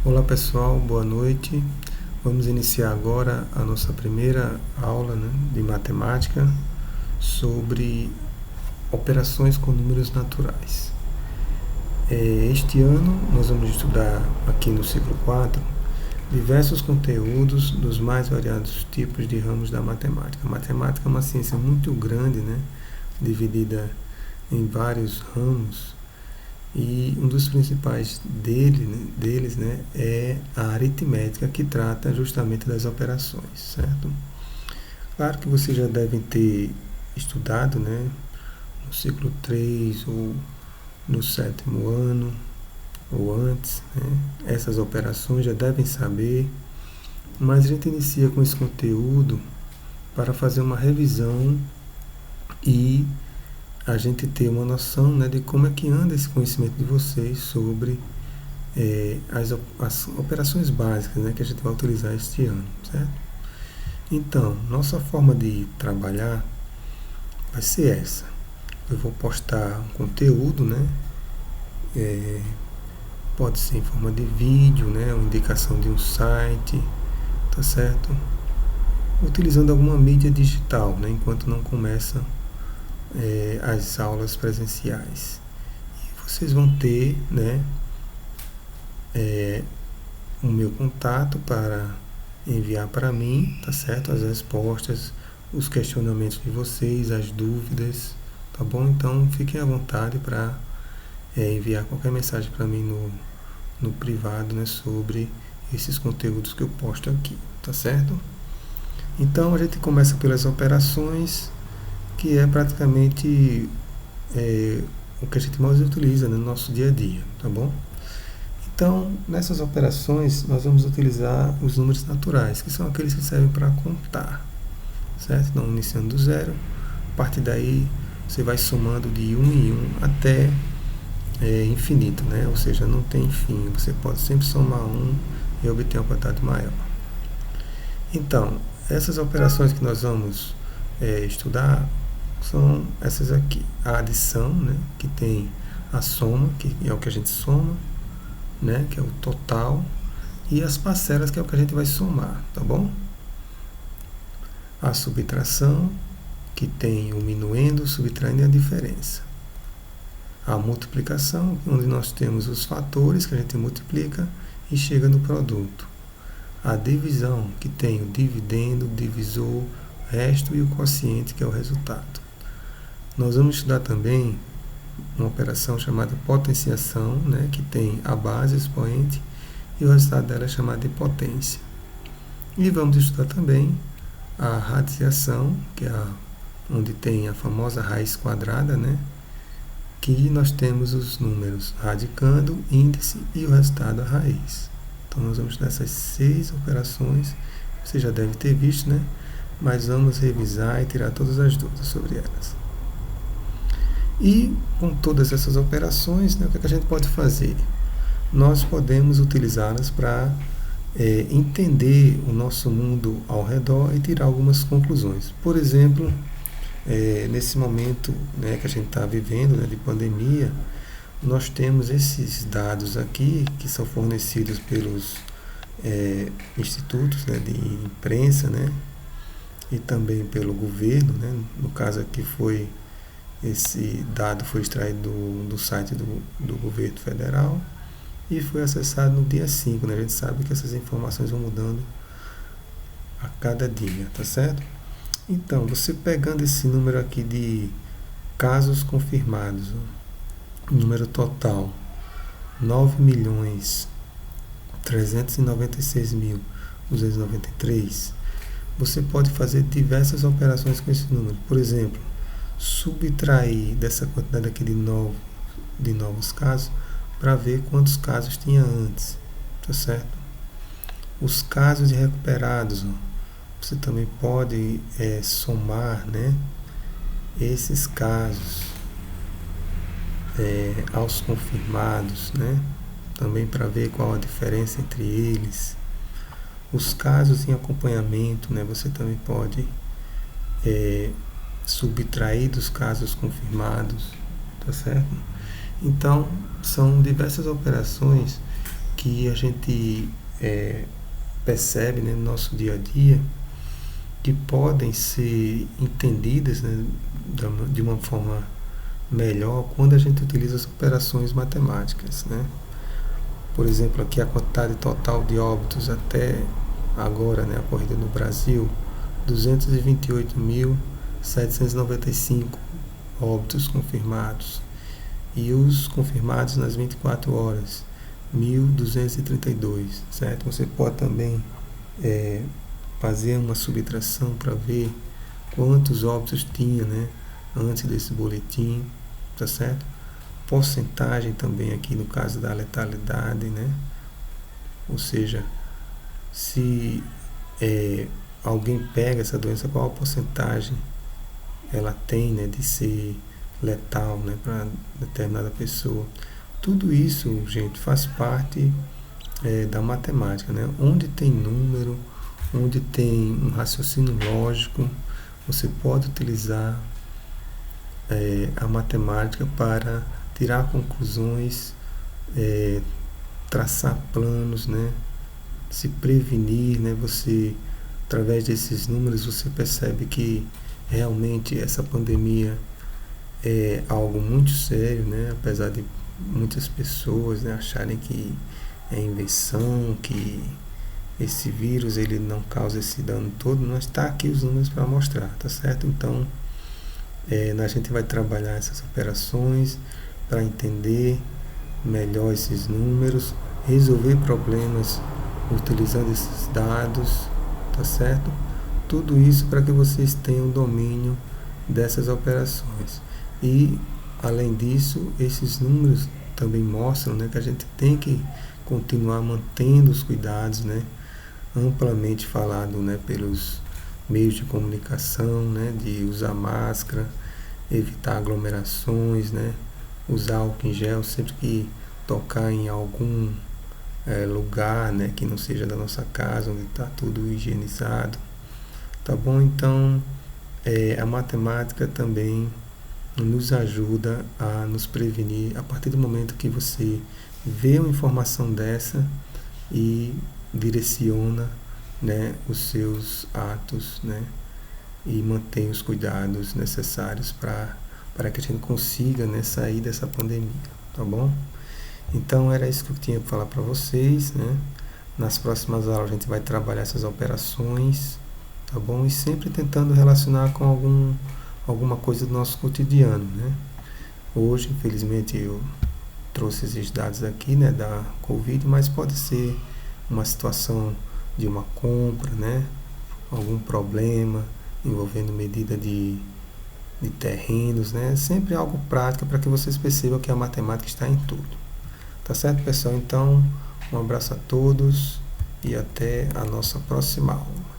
Olá pessoal, boa noite. Vamos iniciar agora a nossa primeira aula, de matemática sobre operações com números naturais. Este ano nós vamos estudar aqui no ciclo 4 diversos conteúdos dos mais variados tipos de ramos da matemática. A matemática é uma ciência muito grande, dividida em vários ramos. E um dos principais deles é a aritmética, que trata justamente das operações, certo? Claro que vocês já devem ter estudado, no ciclo 3 ou no sétimo ano ou antes, essas operações já devem saber, mas a gente inicia com esse conteúdo para fazer uma revisão e a gente ter uma noção, de como é que anda esse conhecimento de vocês sobre as operações básicas, que a gente vai utilizar este ano, certo? Então, nossa forma de trabalhar vai ser essa. Eu vou postar um conteúdo, pode ser em forma de vídeo, uma indicação de um site, tá certo? Utilizando alguma mídia digital, enquanto não começa as aulas presenciais. E vocês vão ter, o meu contato para enviar para mim, tá certo? As respostas, os questionamentos de vocês, as dúvidas, tá bom? Então fiquem à vontade para enviar qualquer mensagem para mim no privado, sobre esses conteúdos que eu posto aqui, tá certo? Então a gente começa pelas operações, que é praticamente o que a gente mais utiliza no nosso dia a dia, tá bom? Então, nessas operações, nós vamos utilizar os números naturais, que são aqueles que servem para contar, certo? Então, iniciando do zero, a partir daí você vai somando de um em um até infinito, ou seja, não tem fim, você pode sempre somar um e obter uma quantidade maior. Então, essas operações que nós vamos estudar são essas aqui: a adição, que tem a soma, que é o que a gente soma, que é o total, e as parcelas, que é o que a gente vai somar, tá bom? A subtração, que tem o minuendo, subtraindo e a diferença. A multiplicação, onde nós temos os fatores que a gente multiplica e chega no produto. A divisão, que tem o dividendo, o divisor, resto e o quociente, que é o resultado. Nós vamos estudar também uma operação chamada potenciação, que tem a base, expoente, e o resultado dela é chamado de potência. E vamos estudar também a radiciação, que é onde tem a famosa raiz quadrada, que nós temos os números radicando, índice e o resultado a raiz. Então nós vamos estudar essas 6 operações, você já deve ter visto, mas vamos revisar e tirar todas as dúvidas sobre elas. E com todas essas operações, o que a gente pode fazer? Nós podemos utilizá-las para entender o nosso mundo ao redor e tirar algumas conclusões. Por exemplo, nesse momento que a gente está vivendo, de pandemia, nós temos esses dados aqui que são fornecidos pelos institutos de imprensa, e também pelo governo, no caso aqui esse dado foi extraído do site do governo federal e foi acessado no dia 5, A gente sabe que essas informações vão mudando a cada dia, tá certo? Então, você pegando esse número aqui de casos confirmados, número total, 9.396.293, você pode fazer diversas operações com esse número. Por exemplo, subtrair dessa quantidade aqui de novos casos para ver quantos casos tinha antes, tá certo? Os casos de recuperados, você também pode somar, esses casos aos confirmados, também para ver qual a diferença entre eles. Os casos em acompanhamento, você também pode subtrair dos casos confirmados, tá certo? Então, são diversas operações que que a gente percebe, né, no nosso dia a dia, que podem ser entendidas, né, de uma forma melhor quando a gente utiliza as operações matemáticas, né? Por exemplo, aqui a quantidade total de óbitos até agora, né, ocorrida no Brasil, 228.795 óbitos confirmados. E os confirmados nas 24 horas, 1.232, certo? Você pode também fazer uma subtração para ver quantos óbitos tinha, né, antes desse boletim, tá certo? Porcentagem também aqui no caso da letalidade, né? Ou seja, se alguém pega essa doença, qual a porcentagem ela tem, né, de ser letal, né, para determinada pessoa. Tudo isso, gente, faz parte da matemática, né? Onde tem número, onde tem um raciocínio lógico, você pode utilizar a matemática para tirar conclusões, traçar planos, né? Se prevenir, né? Você, através desses números, você percebe que realmente essa pandemia é algo muito sério, né? Apesar de muitas pessoas, né, acharem que é invenção, que esse vírus ele não causa esse dano todo, mas está aqui os números para mostrar, tá certo? Então, a gente vai trabalhar essas operações para entender melhor esses números, resolver problemas utilizando esses dados, tá certo? Tudo isso para que vocês tenham domínio dessas operações. E, além disso, esses números também mostram, né, que a gente tem que continuar mantendo os cuidados, né, amplamente falado, né, pelos meios de comunicação, né, de usar máscara, evitar aglomerações, né, usar álcool em gel sempre que tocar em algum lugar, né, que não seja da nossa casa, onde está tudo higienizado, tá bom? Então, a matemática também nos ajuda a nos prevenir a partir do momento que você vê uma informação dessa e direciona, né, os seus atos, né, e mantém os cuidados necessários para que a gente consiga, né, sair dessa pandemia, tá bom? Então era isso que eu tinha para falar para vocês, né? Nas próximas aulas a gente vai trabalhar essas operações, tá bom? E sempre tentando relacionar com alguma coisa do nosso cotidiano, né? Hoje, infelizmente, eu trouxe esses dados aqui, né, da Covid, mas pode ser uma situação de uma compra, né? Algum problema envolvendo medida de terrenos, né? Sempre algo prático para que vocês percebam que a matemática está em tudo. Tá certo, pessoal? Então, um abraço a todos e até a nossa próxima aula.